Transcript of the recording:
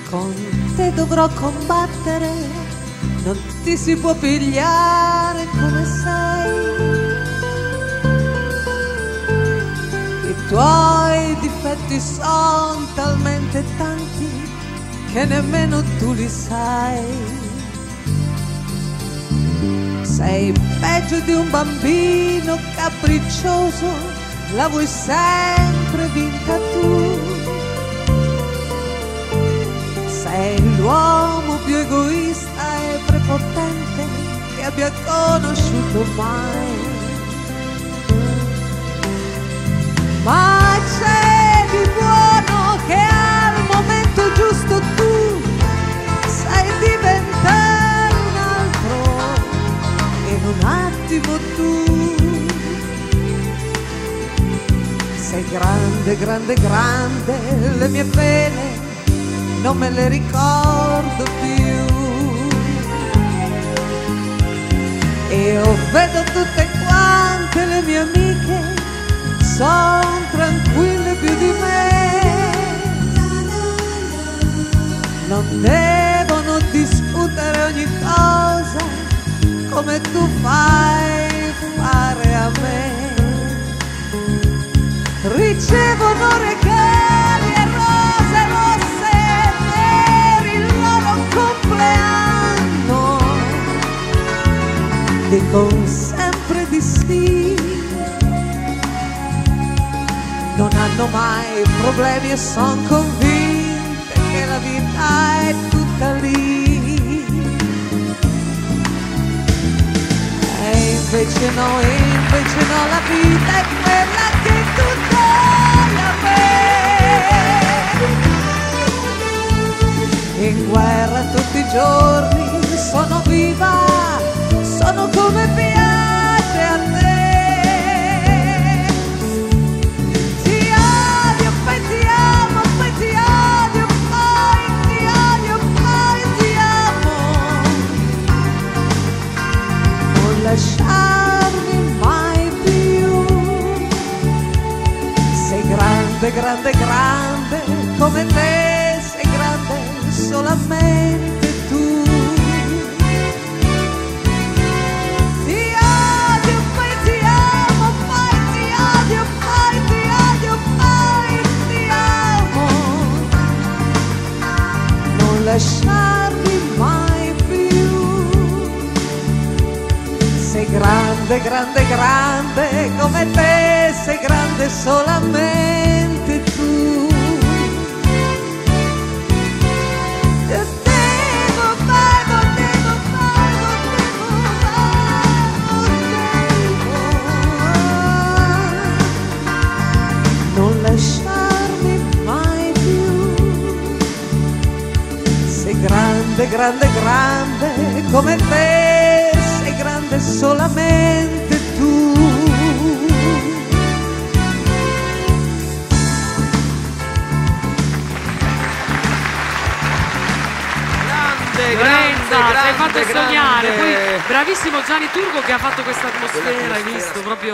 Con te dovrò combattere, non ti si può pigliare come sei. I tuoi difetti sono talmente tanti che nemmeno tu li sai. Sei peggio di un bambino capriccioso, la vuoi sempre vinta tu. Sei l'uomo più egoista e prepotente che abbia conosciuto mai. Ma c'è di buono che al momento giusto tu sai diventare un altro, in un attimo tu sei grande, grande, grande, le mie pene non me le ricordo più. Io vedo tutte quante le mie amiche, son tranquille più di me. Non devono discutere ogni cosa come tu fai fare a me. Ricevono regali e rose rosse per il loro compleanno. Dicono sempre di sì, non hanno mai problemi e son convinte che la vita è tutta lì. E invece no, la vita è quella che tu dai a me. In guerra tutti i giorni sono viva, sono come piace a te. Lasciarmi mai più. Sei grande, grande, grande, come te sei grande solamente tu. Ti odio, poi ti amo, poi ti odio, poi ti odio, poi ti amo. Non lasciarmi mai più. Sei grande, grande, grande, come te sei grande solamente tu. Non lasciarmi mai più. Sei grande, grande, grande, come te sei grande solamente tu. Grande, grande, hai fatto sognare. Poi bravissimo Gianni Turco che ha fatto questa atmosfera, hai visto proprio.